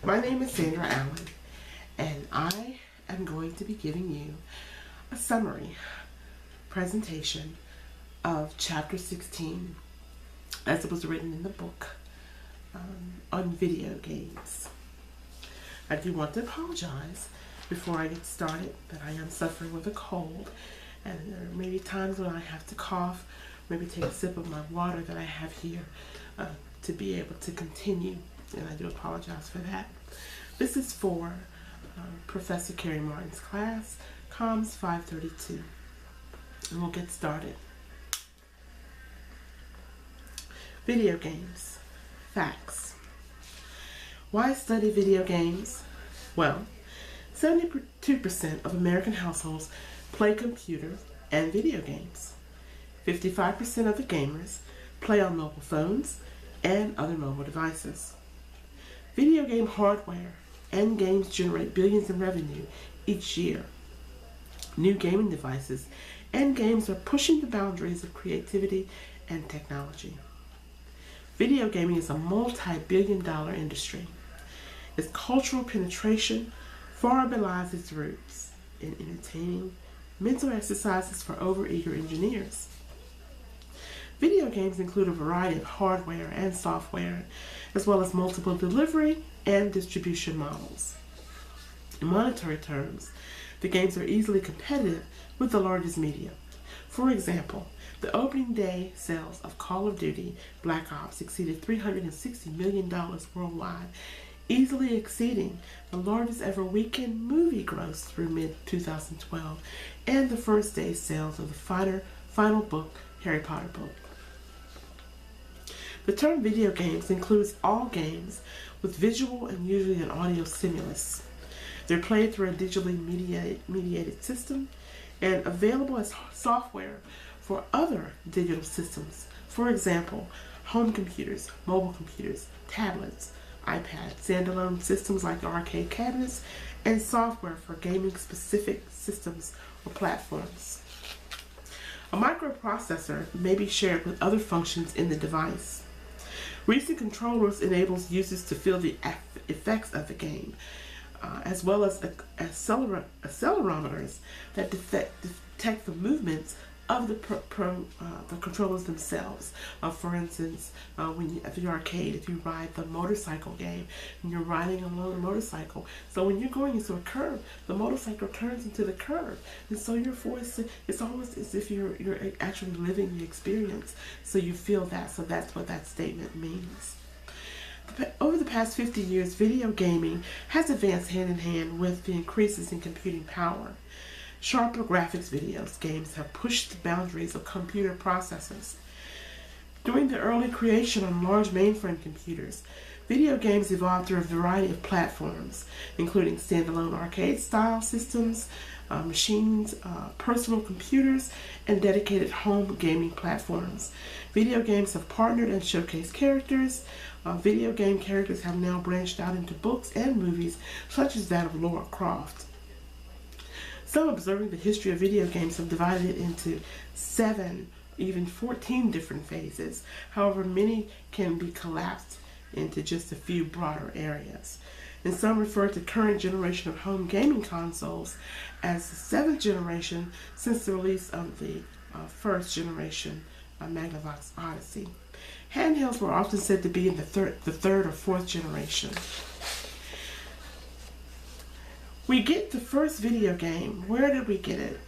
My name is Sandra Allen, and I am going to be giving you a summary presentation of Chapter 16 as it was written in the book on video games. I do want to apologize before I get started that I am suffering with a cold, and there may be times when I have to cough, maybe take a sip of my water that I have here to be able to continue, and I do apologize for that. This is for Professor Carrie Martin's class, Comms 532, and we'll get started. Video games. Facts. Why study video games? Well, 72% of American households play computers and video games. 55% of the gamers play on mobile phones and other mobile devices. Video game hardware and games generate billions in revenue each year. New gaming devices and games are pushing the boundaries of creativity and technology. Video gaming is a multi-billion-dollar industry. Its cultural penetration far belies its roots in entertaining mental exercises for overeager engineers. Video games include a variety of hardware and software, as well as multiple delivery and distribution models. In monetary terms, the games are easily competitive with the largest media. For example, the opening day sales of Call of Duty Black Ops exceeded $360 million worldwide, easily exceeding the largest ever weekend movie gross through mid-2012 and the first day sales of the final book, Harry Potter book. The term video games includes all games with visual and usually an audio stimulus. They're played through a digitally mediated system and available as software for other digital systems. For example, home computers, mobile computers, tablets, iPads, standalone systems like arcade cabinets, and software for gaming-specific systems or platforms. A microprocessor may be shared with other functions in the device. Recent controllers enables users to feel the effects of the game, as well as accelerometers that detect the movements of the controllers themselves. For instance, when at the arcade, if you ride the motorcycle game, and you're riding along a motorcycle, so when you're going into a curve, the motorcycle turns into the curve, and so you're forced to, it's almost as if you're actually living the experience, so you feel that. So that's what that statement means. Over the past 50 years, video gaming has advanced hand in hand with the increases in computing power. Sharper graphics games have pushed the boundaries of computer processors. During the early creation on large mainframe computers, video games evolved through a variety of platforms, including standalone arcade-style systems, machines, personal computers, and dedicated home gaming platforms. Video games have partnered and showcased characters. Video game characters have now branched out into books and movies, such as that of Lara Croft. Some observing the history of video games have divided it into 7, even 14 different phases. However, many can be collapsed into just a few broader areas. And some refer to current generation of home gaming consoles as the 7th generation since the release of the first generation Magnavox Odyssey. Handhelds were often said to be in the third or fourth generation. We get the first video game. Where did we get it?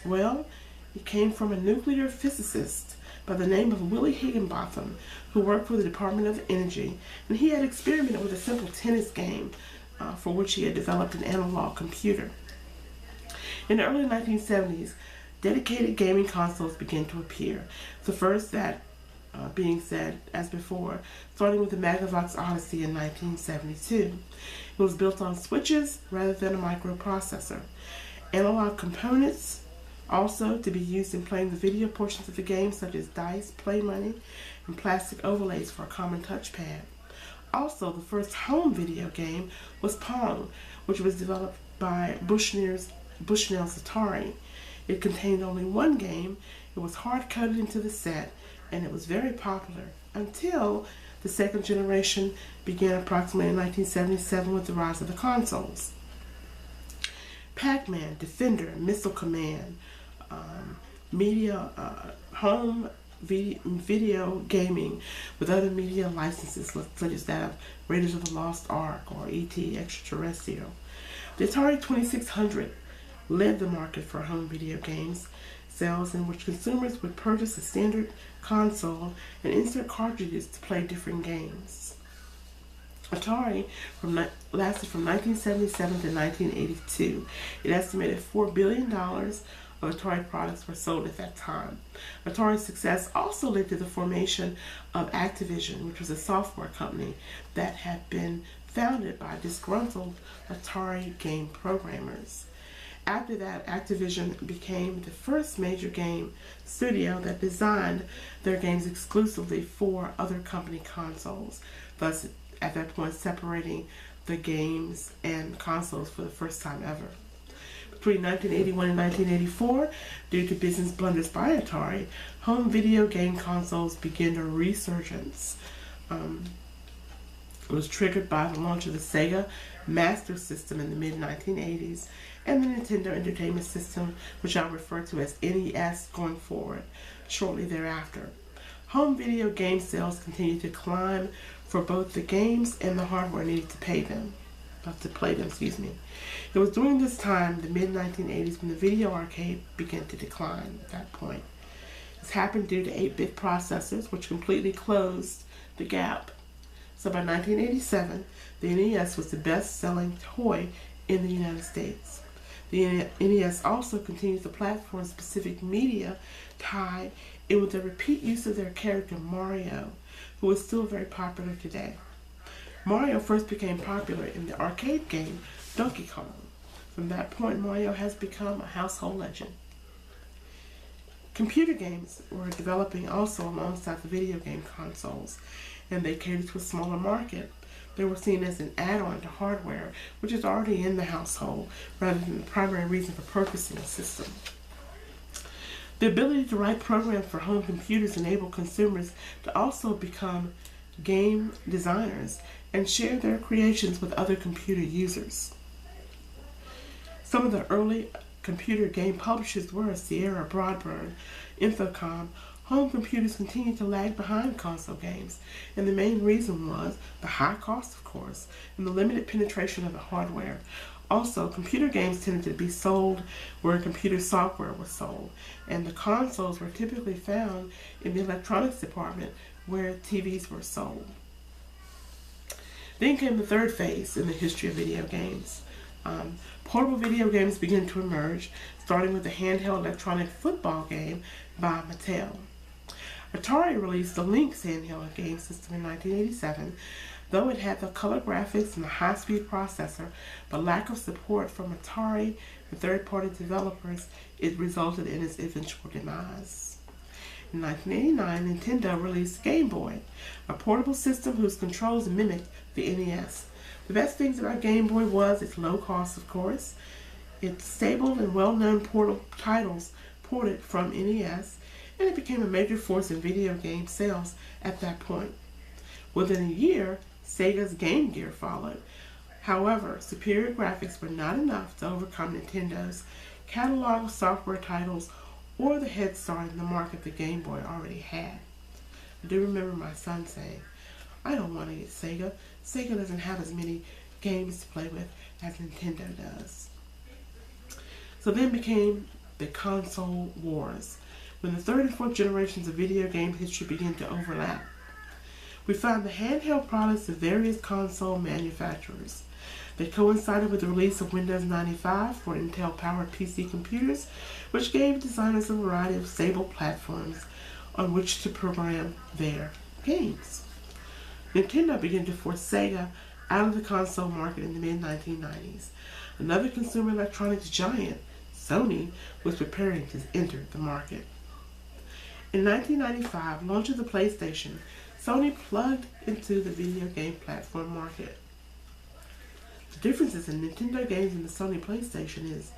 Well, it came from a nuclear physicist by the name of Willie Higginbotham, who worked for the Department of Energy, and he had experimented with a simple tennis game for which he had developed an analog computer. In the early 1970s, dedicated gaming consoles began to appear. The first that being said, as before, starting with the Magnavox Odyssey in 1972. It was built on switches rather than a microprocessor. Analog components also to be used in playing the video portions of the game, such as dice, play money, and plastic overlays for a common touchpad. Also, the first home video game was Pong, which was developed by Bushnell's Atari. It contained only one game. It was hard-coded into the set, and it was very popular until The second generation began approximately in 1977 with the rise of the consoles. Pac-Man, Defender, Missile Command, home video gaming with other media licenses such as that of Raiders of the Lost Ark or E.T. Extraterrestrial. The Atari 2600 led the market for home video games sales, in which consumers would purchase a standard console and insert cartridges to play different games. Atari lasted from 1977 to 1982. It estimated $4 billion of Atari products were sold at that time. Atari's success also led to the formation of Activision, which was a software company that had been founded by disgruntled Atari game programmers. After that, Activision became the first major game studio that designed their games exclusively for other company consoles, thus at that point separating the games and consoles for the first time ever. Between 1981 and 1984, due to business blunders by Atari, home video game consoles began a resurgence. It was triggered by the launch of the Sega Master System in the mid-1980s and the Nintendo Entertainment System, which I'll refer to as NES going forward shortly thereafter. Home video game sales continued to climb for both the games and the hardware needed to play them. It was during this time, the mid-1980s, when the video arcade began to decline at that point. This happened due to 8-bit processors, which completely closed the gap. So by 1987, the NES was the best-selling toy in the United States. The NES also continues the platform-specific media tied in with the repeat use of their character Mario, who is still very popular today. Mario first became popular in the arcade game Donkey Kong. From that point, Mario has become a household legend. Computer games were developing also alongside the video game consoles, and they catered to a smaller market. They were seen as an add-on to hardware, which is already in the household, rather than the primary reason for purchasing a system. The ability to write programs for home computers enabled consumers to also become game designers and share their creations with other computer users. Some of the early computer game publishers were Sierra, Broadbird, Infocom. Home computers continued to lag behind console games, and the main reason was the high cost, of course, and the limited penetration of the hardware. Also, computer games tended to be sold where computer software was sold, and the consoles were typically found in the electronics department where TVs were sold. Then came the third phase in the history of video games. Portable video games began to emerge, starting with the handheld electronic football game by Mattel. Atari released the Lynx handheld game system in 1987. Though it had the color graphics and the high-speed processor, but lack of support from Atari and third-party developers, it resulted in its eventual demise. In 1989, Nintendo released Game Boy, a portable system whose controls mimicked the NES. The best things about Game Boy was its low cost, of course, its stable and well-known portable titles ported from NES, and it became a major force in video game sales at that point. Within a year, Sega's Game Gear followed. However, superior graphics were not enough to overcome Nintendo's catalog of software titles or the head start in the market the Game Boy already had. I do remember my son saying, "I don't want to get Sega. Sega doesn't have as many games to play with as Nintendo does." So then became the console wars, when the third and fourth generations of video game history began to overlap. We found the handheld products of various console manufacturers. They coincided with the release of Windows 95 for Intel-powered PC computers, which gave designers a variety of stable platforms on which to program their games. Nintendo began to force Sega out of the console market in the mid-1990s. Another consumer electronics giant, Sony, was preparing to enter the market. In 1995, launch of the PlayStation, Sony plugged into the video game platform market. The differences in Nintendo games and the Sony PlayStation is,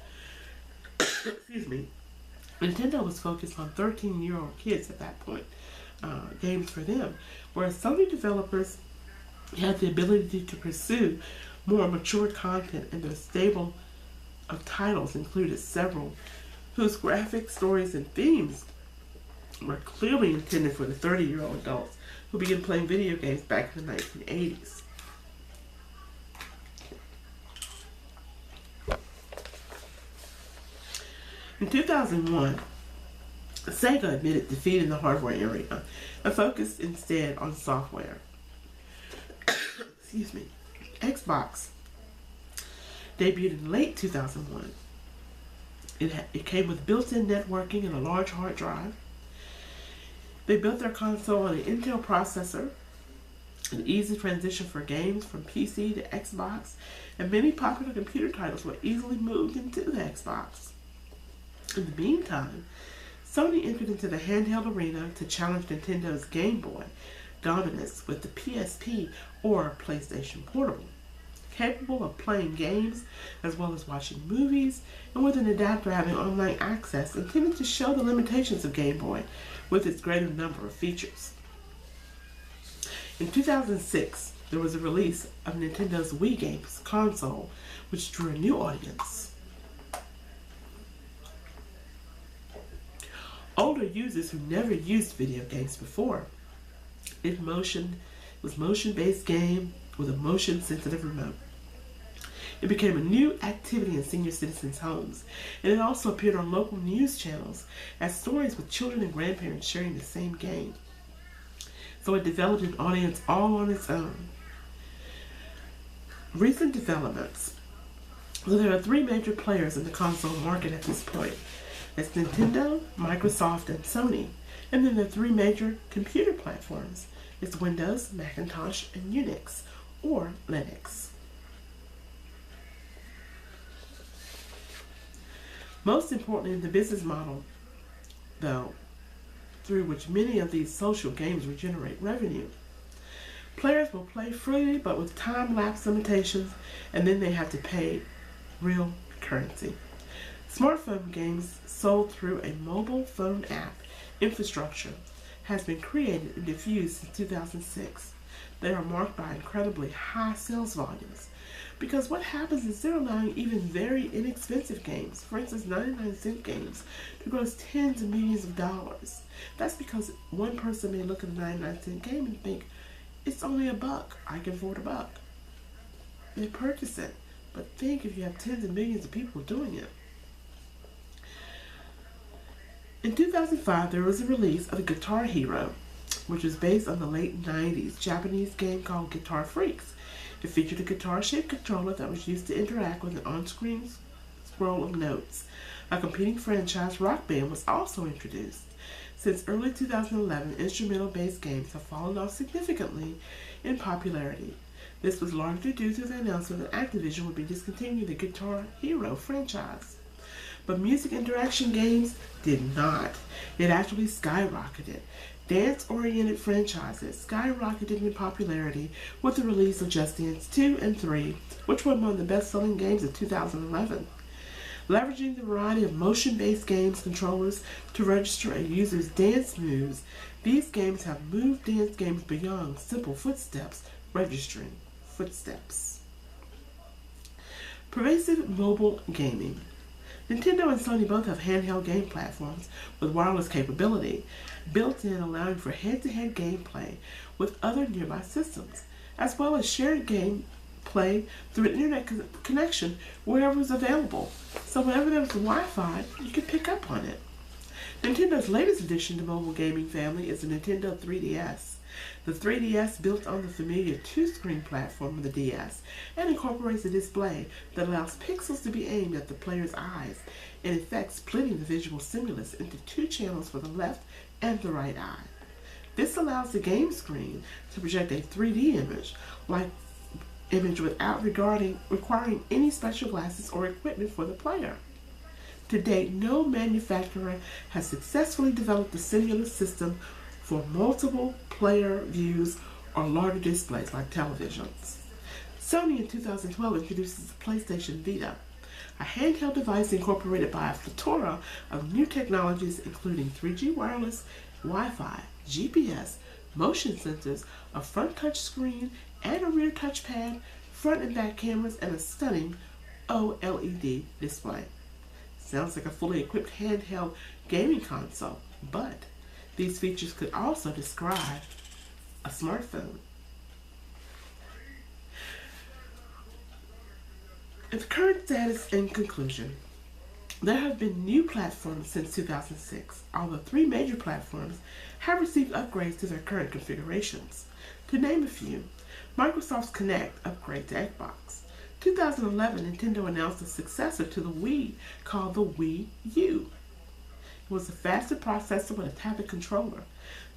Nintendo was focused on 13-year-old kids at that point, games for them, whereas Sony developers had the ability to pursue more mature content, and their stable of titles included several whose graphics, stories, and themes were clearly intended for the 30-year-old adults who began playing video games back in the 1980s. In 2001, Sega admitted defeat in the hardware area and focused instead on software. Excuse me. Xbox debuted in late 2001. It came with built-in networking and a large hard drive. They built their console on an Intel processor, an easy transition for games from PC to Xbox, and many popular computer titles were easily moved into the Xbox. In the meantime, Sony entered into the handheld arena to challenge Nintendo's Game Boy dominance with the PSP, or PlayStation Portable, capable of playing games as well as watching movies, and with an adapter having online access intended to show the limitations of Game Boy with its greater number of features. In 2006, there was a release of Nintendo's Wii Games console, which drew a new audience. Older users who never used video games before. It was motion-based game with a motion-sensitive remote. It became a new activity in senior citizens' homes, and it also appeared on local news channels as stories with children and grandparents sharing the same game. So it developed an audience all on its own. Recent developments. So there are three major players in the console market at this point. It's Nintendo, Microsoft, and Sony. And then there are three major computer platforms. It's Windows, Macintosh, and Unix, or Linux. Most importantly, in the business model, though, through which many of these social games will generate revenue. Players will play freely, but with time-lapse limitations, and then they have to pay real currency. Smartphone games sold through a mobile phone app infrastructure has been created and diffused since 2006. They are marked by incredibly high sales volumes, because what happens is they're allowing even very inexpensive games, for instance 99-cent games, to gross tens of millions of dollars. That's because one person may look at a 99-cent game and think, it's only $1, I can afford $1. They purchase it, but think if you have tens of millions of people doing it. In 2005, there was a release of Guitar Hero, which was based on the late 90s Japanese game called Guitar Freaks. It featured a guitar-shaped controller that was used to interact with an on-screen scroll of notes. A competing franchise, Rock Band, was also introduced. Since early 2011, instrumental-based games have fallen off significantly in popularity. This was largely due to the announcement that Activision would be discontinuing the Guitar Hero franchise. But music interaction games did not. It actually skyrocketed. Dance-oriented franchises skyrocketed in popularity with the release of Just Dance 2 and 3, which were among the best-selling games of 2011. Leveraging the variety of motion-based games controllers to register a user's dance moves, these games have moved dance games beyond simple footsteps, registering footsteps. Pervasive mobile gaming. Nintendo and Sony both have handheld game platforms with wireless capability, built in, allowing for head-to-head gameplay with other nearby systems, as well as shared gameplay through an internet connection wherever it's available. So whenever there's Wi-Fi, you can pick up on it. Nintendo's latest addition to mobile gaming family is the Nintendo 3DS. The 3DS built on the familiar two-screen platform of the DS and incorporates a display that allows pixels to be aimed at the player's eyes, in effect splitting the visual stimulus into two channels for the left and the right eye. This allows the game screen to project a 3D image without requiring any special glasses or equipment for the player. To date, no manufacturer has successfully developed a similar system for multiple player views or larger displays like televisions. Sony in 2012 introduces the PlayStation Vita, a handheld device incorporated by a plethora of new technologies including 3G wireless, Wi-Fi, GPS, motion sensors, a front touch screen, and a rear touchpad, front and back cameras, and a stunning OLED display. Sounds like a fully equipped handheld gaming console, but these features could also describe a smartphone. In current status and conclusion, there have been new platforms since 2006, although 3 major platforms have received upgrades to their current configurations. To name a few, Microsoft's Kinect upgrade to Xbox. 2011, Nintendo announced a successor to the Wii called the Wii U. It was a faster processor with a tablet controller.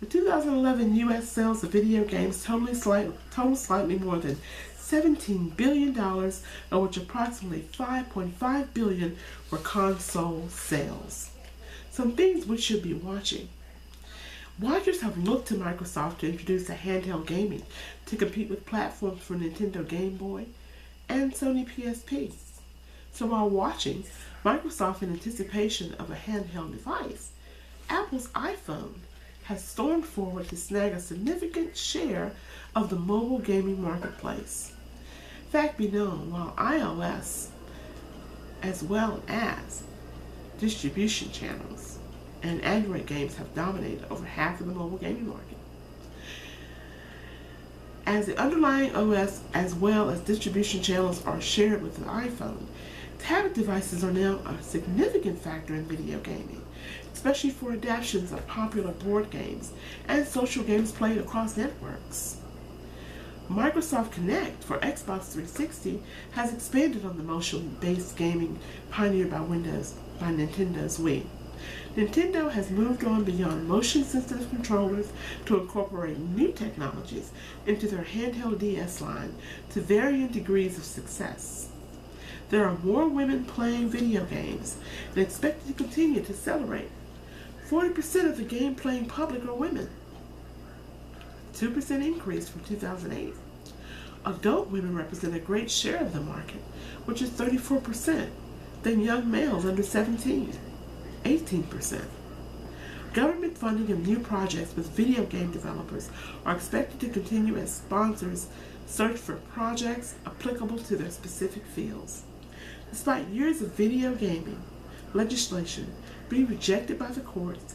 The 2011 U.S. sales of video games totaled slightly more than $17 billion, of which approximately $5.5 billion were console sales. Some things we should be watching. Watchers have looked to Microsoft to introduce a handheld gaming to compete with platforms for Nintendo Game Boy and Sony PSP. So while watching Microsoft in anticipation of a handheld device, Apple's iPhone has stormed forward to snag a significant share of the mobile gaming marketplace. Fact be known, while iOS, as well as distribution channels and Android games, have dominated over half of the mobile gaming market, as the underlying OS as well as distribution channels are shared with the iPhone, tablet devices are now a significant factor in video gaming, especially for adaptations of popular board games and social games played across networks. Microsoft Kinect for Xbox 360 has expanded on the motion-based gaming pioneered by Nintendo's Wii. Nintendo has moved on beyond motion-sensitive controllers to incorporate new technologies into their handheld DS line to varying degrees of success. There are more women playing video games and expected to continue to accelerate. 40% of the game-playing public are women, 2% increase from 2008. Adult women represent a great share of the market, which is 34%, than young males under 17, 18%. Government funding of new projects with video game developers are expected to continue as sponsors search for projects applicable to their specific fields. Despite years of video gaming legislation being rejected by the courts,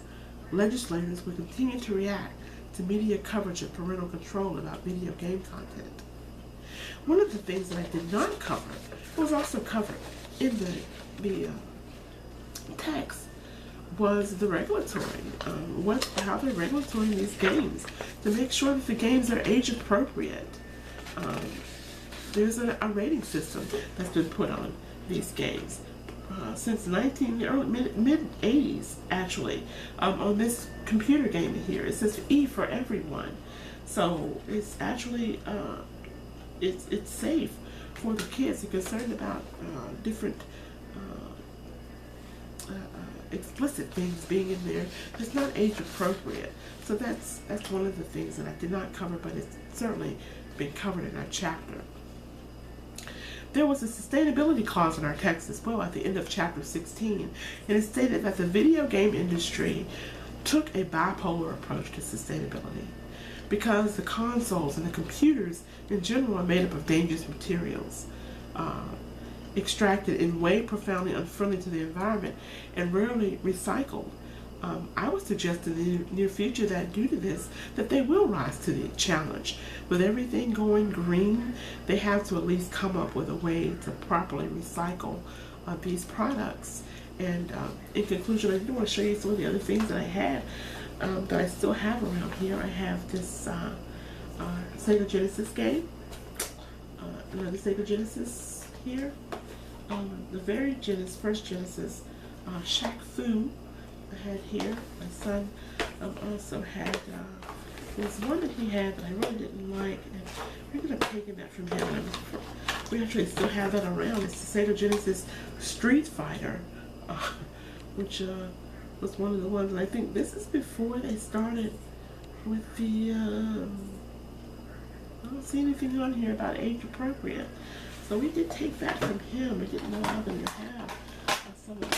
legislators will continue to react to media coverage of parental control about video game content. One of the things that I did not cover was also covered in the text was the regulatory, how they're regulating these games to make sure that the games are age appropriate. There's a rating system that's been put on these games since mid-80s, actually. On this computer game here, it says E for everyone. So it's actually, it's safe for the kids. They're concerned about different explicit things being in there that's not age appropriate. So that's one of the things that I did not cover, but it's certainly been covered in our chapter. There was a sustainability clause in our text as well at the end of chapter 16, and it stated that the video game industry took a bipolar approach to sustainability because the consoles and the computers in general are made up of dangerous materials extracted in way profoundly unfriendly to the environment and rarely recycled. I would suggest in the near future that due to this, that they will rise to the challenge. With everything going green, they have to at least come up with a way to properly recycle these products. And in conclusion, I do want to show you some of the other things that I had that I still have around here. I have this Sega Genesis game, another Sega Genesis here, the very first Genesis, Shaq Fu. I had here. My son also had, there was one that he had that I really didn't like, and we ended up taking that from him. We actually still have that around. It's the Sega Genesis Street Fighter, which was one of the ones, and I think this is before they started with the, I don't see anything on here about age appropriate. So we did take that from him. We didn't allow them to have some of